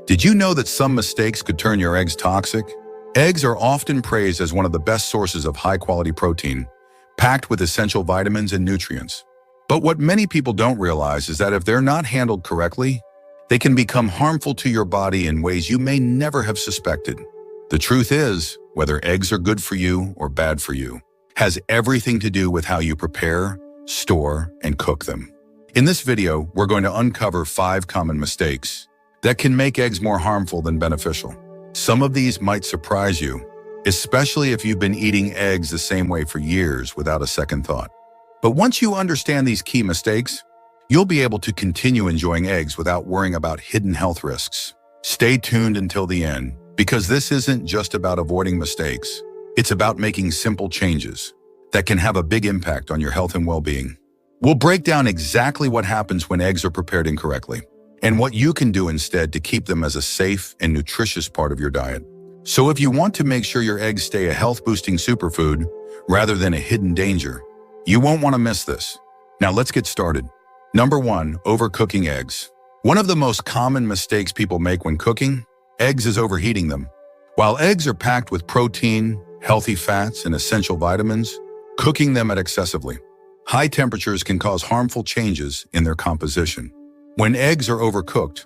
Did you know that some mistakes could turn your eggs toxic? Eggs are often praised as one of the best sources of high-quality protein, packed with essential vitamins and nutrients. But what many people don't realize is that if they're not handled correctly, they can become harmful to your body in ways you may never have suspected. The truth is, whether eggs are good for you or bad for you, has everything to do with how you prepare, store, and cook them. In this video, we're going to uncover 5 common mistakes that can make eggs more harmful than beneficial. Some of these might surprise you, especially if you've been eating eggs the same way for years without a second thought. But once you understand these key mistakes, you'll be able to continue enjoying eggs without worrying about hidden health risks. Stay tuned until the end, because this isn't just about avoiding mistakes. It's about making simple changes that can have a big impact on your health and well-being. We'll break down exactly what happens when eggs are prepared incorrectly, and what you can do instead to keep them as a safe and nutritious part of your diet. So if you want to make sure your eggs stay a health-boosting superfood rather than a hidden danger, you won't want to miss this. Now let's get started. Number 1, overcooking eggs. One of the most common mistakes people make when cooking eggs is overheating them. While eggs are packed with protein, healthy fats, and essential vitamins, cooking them at excessively high temperatures can cause harmful changes in their composition. When eggs are overcooked,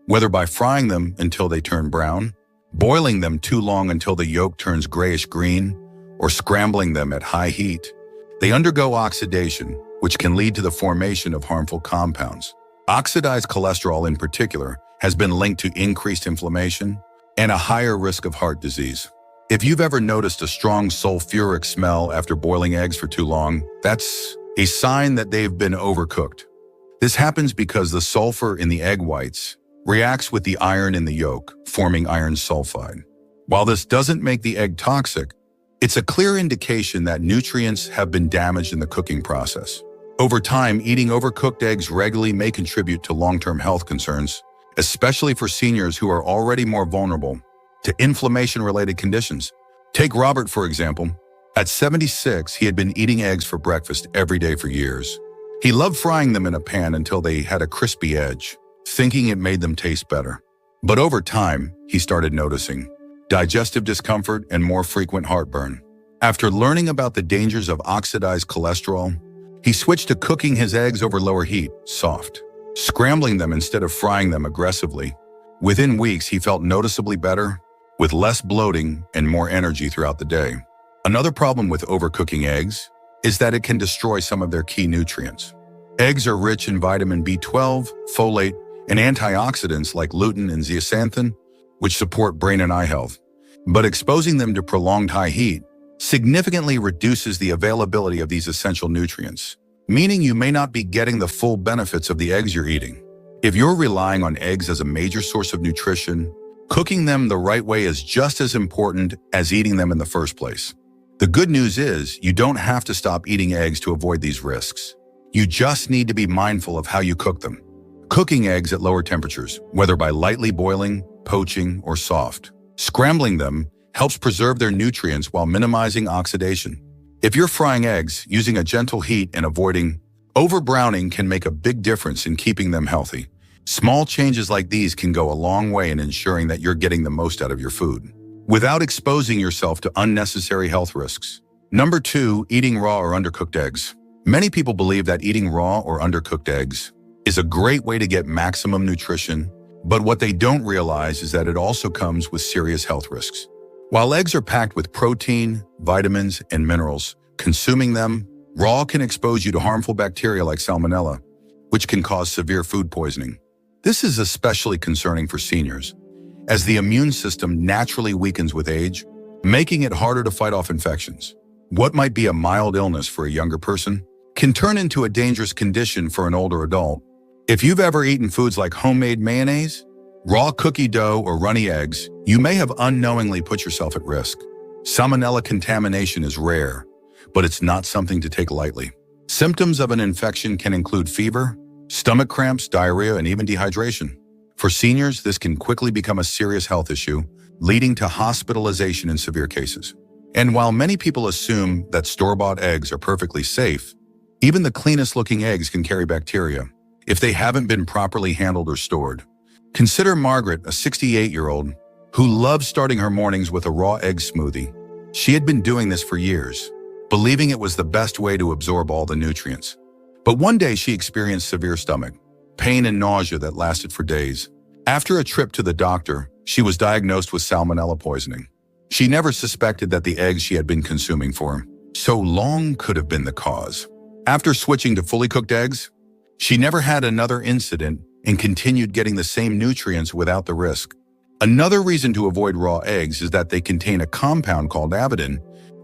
whether by frying them until they turn brown, boiling them too long until the yolk turns grayish-green, or scrambling them at high heat, they undergo oxidation, which can lead to the formation of harmful compounds. Oxidized cholesterol in particular has been linked to increased inflammation and a higher risk of heart disease. If you've ever noticed a strong sulfuric smell after boiling eggs for too long, that's a sign that they've been overcooked. This happens because the sulfur in the egg whites reacts with the iron in the yolk, forming iron sulfide. While this doesn't make the egg toxic, it's a clear indication that nutrients have been damaged in the cooking process. Over time, eating overcooked eggs regularly may contribute to long-term health concerns, especially for seniors who are already more vulnerable to inflammation-related conditions. Take Robert, for example. At 76, he had been eating eggs for breakfast every day for years. He loved frying them in a pan until they had a crispy edge, thinking it made them taste better. But over time, he started noticing digestive discomfort and more frequent heartburn. After learning about the dangers of oxidized cholesterol, he switched to cooking his eggs over lower heat, soft, scrambling them instead of frying them aggressively. Within weeks, he felt noticeably better, with less bloating and more energy throughout the day. Another problem with overcooking eggs is that it can destroy some of their key nutrients. Eggs are rich in vitamin B12, folate, and antioxidants like lutein and zeaxanthin, which support brain and eye health. But exposing them to prolonged high heat significantly reduces the availability of these essential nutrients, meaning you may not be getting the full benefits of the eggs you're eating. If you're relying on eggs as a major source of nutrition, cooking them the right way is just as important as eating them in the first place. The good news is you don't have to stop eating eggs to avoid these risks. You just need to be mindful of how you cook them. Cooking eggs at lower temperatures, whether by lightly boiling, poaching, or soft, scrambling them helps preserve their nutrients while minimizing oxidation. If you're frying eggs, using a gentle heat and avoiding overbrowning can make a big difference in keeping them healthy. Small changes like these can go a long way in ensuring that you're getting the most out of your food, without exposing yourself to unnecessary health risks. Number 2, eating raw or undercooked eggs. Many people believe that eating raw or undercooked eggs is a great way to get maximum nutrition, but what they don't realize is that it also comes with serious health risks. While eggs are packed with protein, vitamins, and minerals, consuming them raw can expose you to harmful bacteria like salmonella, which can cause severe food poisoning. This is especially concerning for seniors, as the immune system naturally weakens with age, making it harder to fight off infections. What might be a mild illness for a younger person can turn into a dangerous condition for an older adult. If you've ever eaten foods like homemade mayonnaise, raw cookie dough, or runny eggs, you may have unknowingly put yourself at risk. Salmonella contamination is rare, but it's not something to take lightly. Symptoms of an infection can include fever, stomach cramps, diarrhea, and even dehydration. For seniors, this can quickly become a serious health issue, leading to hospitalization in severe cases. And while many people assume that store-bought eggs are perfectly safe, even the cleanest-looking eggs can carry bacteria if they haven't been properly handled or stored. Consider Margaret, a 68-year-old, who loves starting her mornings with a raw egg smoothie. She had been doing this for years, believing it was the best way to absorb all the nutrients. But one day she experienced severe stomach pain and nausea that lasted for days. After a trip to the doctor, she was diagnosed with salmonella poisoning. She never suspected that the eggs she had been consuming for so long could have been the cause. After switching to fully cooked eggs, she never had another incident and continued getting the same nutrients without the risk. Another reason to avoid raw eggs is that they contain a compound called awaken,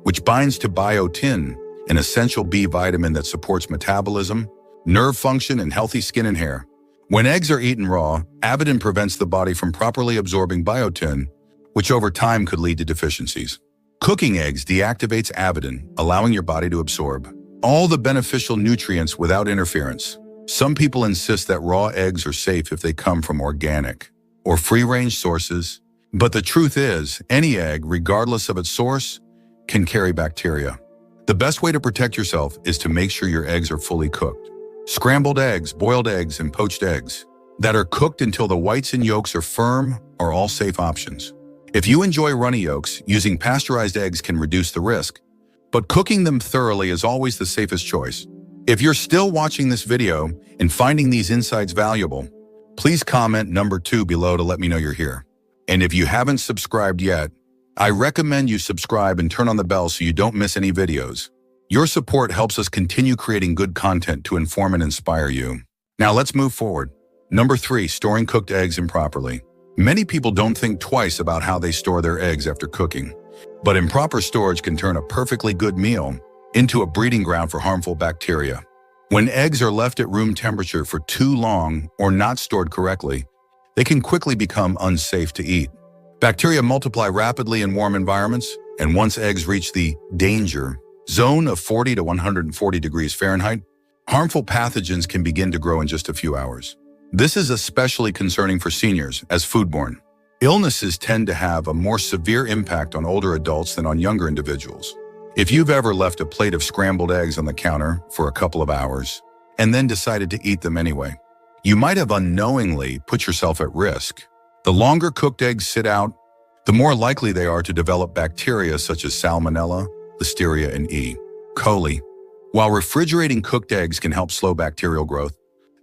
which binds to biotin, an essential B vitamin that supports metabolism, nerve function, and healthy skin and hair. When eggs are eaten raw, awaken prevents the body from properly absorbing biotin, which over time could lead to deficiencies. Cooking eggs deactivates awaken, allowing your body to absorb all the beneficial nutrients without interference. Some people insist that raw eggs are safe if they come from organic or free-range sources, but the truth is, any egg, regardless of its source, can carry bacteria. The best way to protect yourself is to make sure your eggs are fully cooked. Scrambled eggs, boiled eggs, and poached eggs that are cooked until the whites and yolks are firm are all safe options. If you enjoy runny yolks, using pasteurized eggs can reduce the risk, but cooking them thoroughly is always the safest choice. If you're still watching this video and finding these insights valuable, please comment number 2 below to let me know you're here. And if you haven't subscribed yet, I recommend you subscribe and turn on the bell so you don't miss any videos. Your support helps us continue creating good content to inform and inspire you. Now let's move forward. Number 3, storing cooked eggs improperly. Many people don't think twice about how they store their eggs after cooking, but improper storage can turn a perfectly good meal into a breeding ground for harmful bacteria. When eggs are left at room temperature for too long or not stored correctly, they can quickly become unsafe to eat. Bacteria multiply rapidly in warm environments, and once eggs reach the danger zone of 40 to 140 degrees Fahrenheit, harmful pathogens can begin to grow in just a few hours. This is especially concerning for seniors, as foodborne illnesses tend to have a more severe impact on older adults than on younger individuals. If you've ever left a plate of scrambled eggs on the counter for a couple of hours and then decided to eat them anyway, you might have unknowingly put yourself at risk. The longer cooked eggs sit out, the more likely they are to develop bacteria such as salmonella, listeria, and E. coli. While refrigerating cooked eggs can help slow bacterial growth,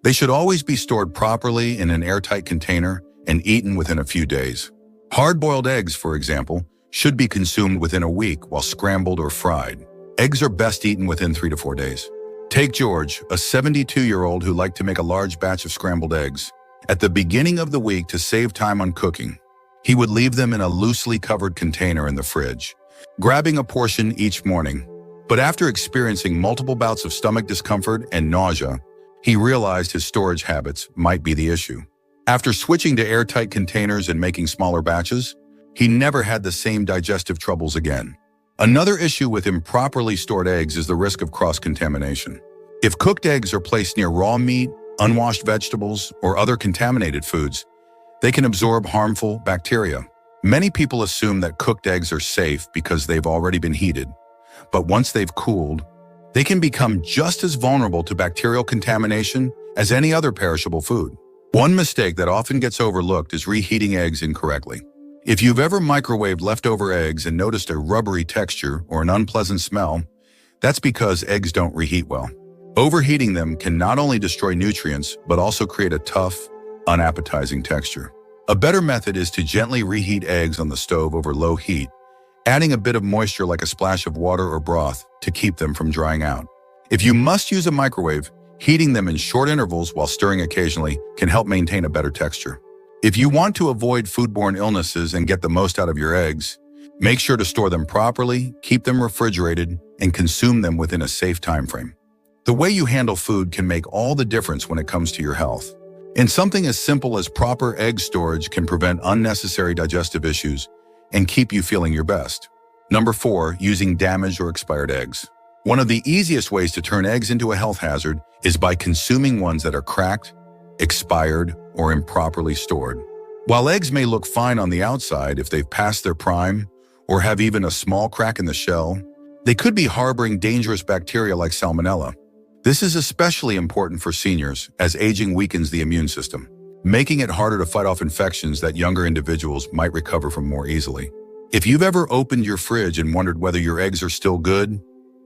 they should always be stored properly in an airtight container and eaten within a few days. Hard-boiled eggs, for example, should be consumed within a week, while scrambled or fried eggs are best eaten within 3 to 4 days. Take George, a 72-year-old who liked to make a large batch of scrambled eggs. At the beginning of the week, to save time on cooking, he would leave them in a loosely covered container in the fridge, grabbing a portion each morning. But after experiencing multiple bouts of stomach discomfort and nausea, he realized his storage habits might be the issue. After switching to airtight containers and making smaller batches, he never had the same digestive troubles again. Another issue with improperly stored eggs is the risk of cross-contamination. If cooked eggs are placed near raw meat, unwashed vegetables, or other contaminated foods, they can absorb harmful bacteria. Many people assume that cooked eggs are safe because they've already been heated, but once they've cooled, they can become just as vulnerable to bacterial contamination as any other perishable food. One mistake that often gets overlooked is reheating eggs incorrectly. If you've ever microwaved leftover eggs and noticed a rubbery texture or an unpleasant smell, that's because eggs don't reheat well. Overheating them can not only destroy nutrients, but also create a tough, unappetizing texture. A better method is to gently reheat eggs on the stove over low heat, adding a bit of moisture like a splash of water or broth to keep them from drying out. If you must use a microwave, heating them in short intervals while stirring occasionally can help maintain a better texture. If you want to avoid foodborne illnesses and get the most out of your eggs, make sure to store them properly, keep them refrigerated, and consume them within a safe time frame. The way you handle food can make all the difference when it comes to your health. And something as simple as proper egg storage can prevent unnecessary digestive issues and keep you feeling your best. Number 4, using damaged or expired eggs. One of the easiest ways to turn eggs into a health hazard is by consuming ones that are cracked, expired, or improperly stored. While eggs may look fine on the outside if they've passed their prime or have even a small crack in the shell, they could be harboring dangerous bacteria like salmonella. This is especially important for seniors, as aging weakens the immune system. making it harder to fight off infections that younger individuals might recover from more easily. If you've ever opened your fridge and wondered whether your eggs are still good,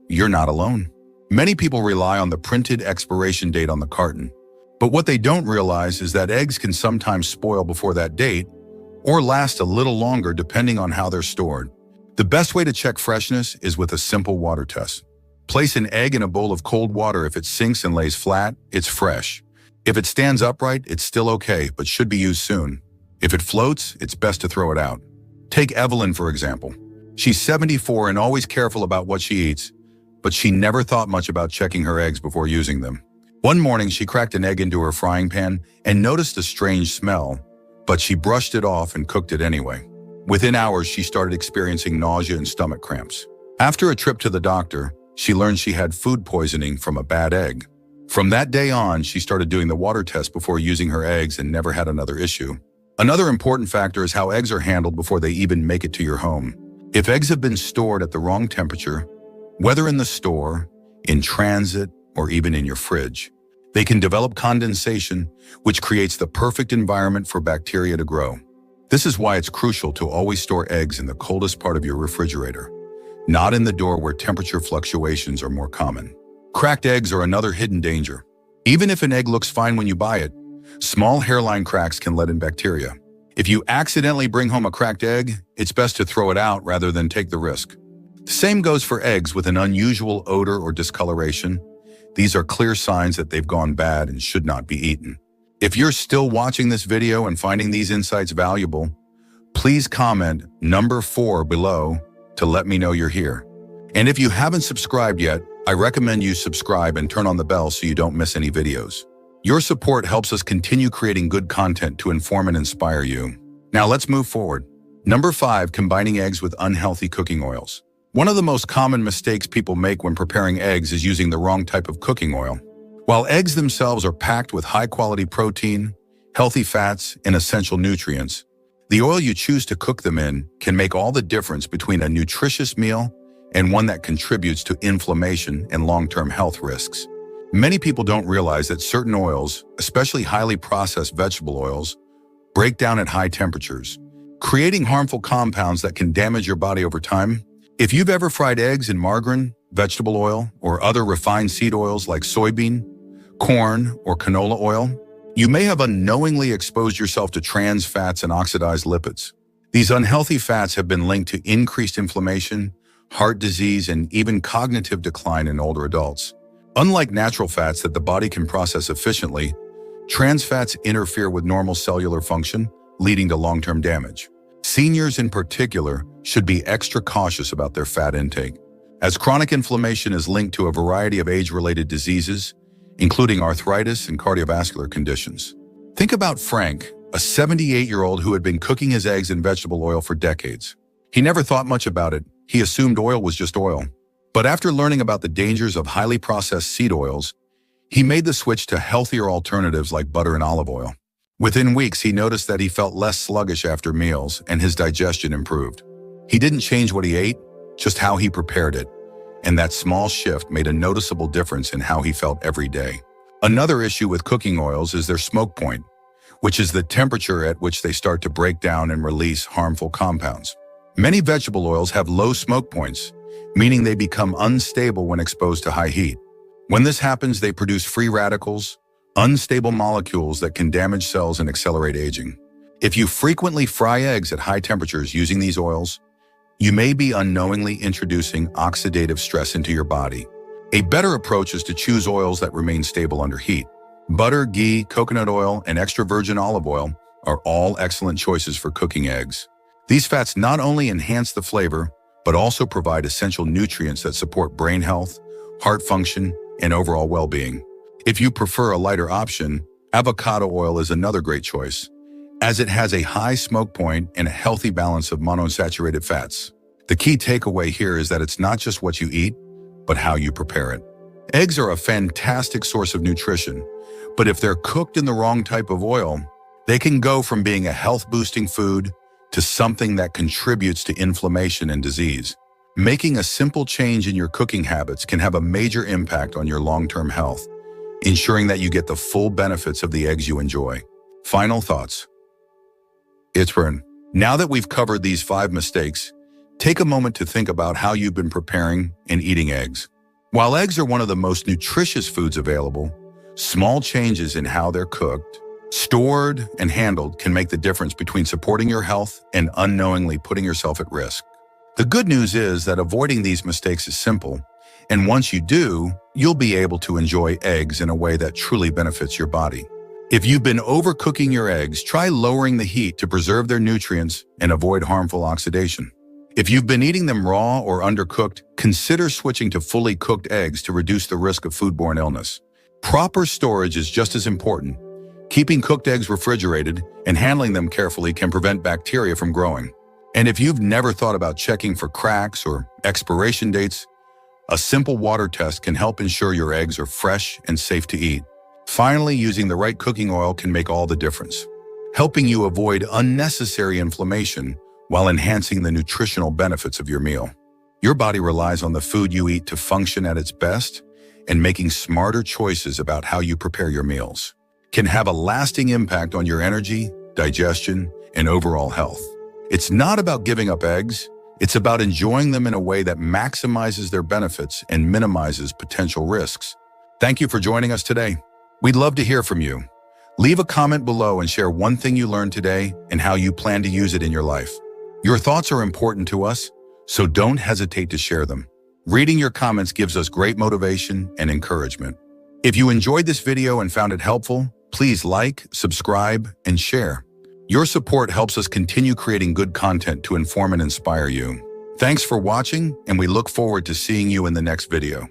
you're not alone. Many people rely on the printed expiration date on the carton, but what they don't realize is that eggs can sometimes spoil before that date or last a little longer depending on how they're stored. The best way to check freshness is with a simple water test. Place an egg in a bowl of cold water. If it sinks and lays flat, it's fresh. If it stands upright, it's still okay, but should be used soon. If it floats, it's best to throw it out. Take Evelyn, for example. She's 74 and always careful about what she eats, but she never thought much about checking her eggs before using them. One morning, she cracked an egg into her frying pan and noticed a strange smell, but she brushed it off and cooked it anyway. Within hours, she started experiencing nausea and stomach cramps. After a trip to the doctor, she learned she had food poisoning from a bad egg. From that day on, she started doing the water test before using her eggs and never had another issue. Another important factor is how eggs are handled before they even make it to your home. If eggs have been stored at the wrong temperature, whether in the store, in transit, or even in your fridge, they can develop condensation, which creates the perfect environment for bacteria to grow. This is why it's crucial to always store eggs in the coldest part of your refrigerator, not in the door where temperature fluctuations are more common. Cracked eggs are another hidden danger. Even if an egg looks fine when you buy it, small hairline cracks can let in bacteria. If you accidentally bring home a cracked egg, it's best to throw it out rather than take the risk. The same goes for eggs with an unusual odor or discoloration. These are clear signs that they've gone bad and should not be eaten. If you're still watching this video and finding these insights valuable, please comment number 4 below to let me know you're here. And if you haven't subscribed yet, I recommend you subscribe and turn on the bell so you don't miss any videos. Your support helps us continue creating good content to inform and inspire you. Now let's move forward. Number 5, combining eggs with unhealthy cooking oils. One of the most common mistakes people make when preparing eggs is using the wrong type of cooking oil. While eggs themselves are packed with high-quality protein, healthy fats, and essential nutrients, the oil you choose to cook them in can make all the difference between a nutritious meal and one that contributes to inflammation and long-term health risks. Many people don't realize that certain oils, especially highly processed vegetable oils, break down at high temperatures, creating harmful compounds that can damage your body over time. If you've ever fried eggs in margarine, vegetable oil, or other refined seed oils like soybean, corn, or canola oil, you may have unknowingly exposed yourself to trans fats and oxidized lipids. These unhealthy fats have been linked to increased inflammation, heart disease, and even cognitive decline in older adults. Unlike natural fats that the body can process efficiently, trans fats interfere with normal cellular function, leading to long-term damage. Seniors in particular should be extra cautious about their fat intake, as chronic inflammation is linked to a variety of age-related diseases, including arthritis and cardiovascular conditions. Think about Frank, a 78-year-old who had been cooking his eggs in vegetable oil for decades. He never thought much about it. He assumed oil was just oil. But after learning about the dangers of highly processed seed oils, he made the switch to healthier alternatives like butter and olive oil. Within weeks, he noticed that he felt less sluggish after meals and his digestion improved. He didn't change what he ate, just how he prepared it, and that small shift made a noticeable difference in how he felt every day. Another issue with cooking oils is their smoke point, which is the temperature at which they start to break down and release harmful compounds. Many vegetable oils have low smoke points, meaning they become unstable when exposed to high heat. When this happens, they produce free radicals, unstable molecules that can damage cells and accelerate aging. If you frequently fry eggs at high temperatures using these oils, you may be unknowingly introducing oxidative stress into your body. A better approach is to choose oils that remain stable under heat. Butter, ghee, coconut oil, and extra virgin olive oil are all excellent choices for cooking eggs. These fats not only enhance the flavor, but also provide essential nutrients that support brain health, heart function, and overall well-being. If you prefer a lighter option, avocado oil is another great choice, as it has a high smoke point and a healthy balance of monounsaturated fats. The key takeaway here is that it's not just what you eat, but how you prepare it. Eggs are a fantastic source of nutrition, but if they're cooked in the wrong type of oil, they can go from being a health-boosting food to something that contributes to inflammation and disease. Making a simple change in your cooking habits can have a major impact on your long-term health, ensuring that you get the full benefits of the eggs you enjoy. Final thoughts. It's Vern. Now that we've covered these 5 mistakes, take a moment to think about how you've been preparing and eating eggs. While eggs are one of the most nutritious foods available, small changes in how they're cooked, stored, and handled can make the difference between supporting your health and unknowingly putting yourself at risk. The good news is that avoiding these mistakes is simple, and once you do, you'll be able to enjoy eggs in a way that truly benefits your body. If you've been overcooking your eggs, try lowering the heat to preserve their nutrients and avoid harmful oxidation. If you've been eating them raw or undercooked, consider switching to fully cooked eggs to reduce the risk of foodborne illness. Proper storage is just as important. Keeping cooked eggs refrigerated and handling them carefully can prevent bacteria from growing. And if you've never thought about checking for cracks or expiration dates, a simple water test can help ensure your eggs are fresh and safe to eat. Finally, using the right cooking oil can make all the difference, helping you avoid unnecessary inflammation while enhancing the nutritional benefits of your meal. Your body relies on the food you eat to function at its best, and making smarter choices about how you prepare your meals can have a lasting impact on your energy, digestion, and overall health. It's not about giving up eggs. It's about enjoying them in a way that maximizes their benefits and minimizes potential risks. Thank you for joining us today. We'd love to hear from you. Leave a comment below and share one thing you learned today and how you plan to use it in your life. Your thoughts are important to us, so don't hesitate to share them. Reading your comments gives us great motivation and encouragement. If you enjoyed this video and found it helpful, please like, subscribe, and share. Your support helps us continue creating good content to inform and inspire you. Thanks for watching, and we look forward to seeing you in the next video.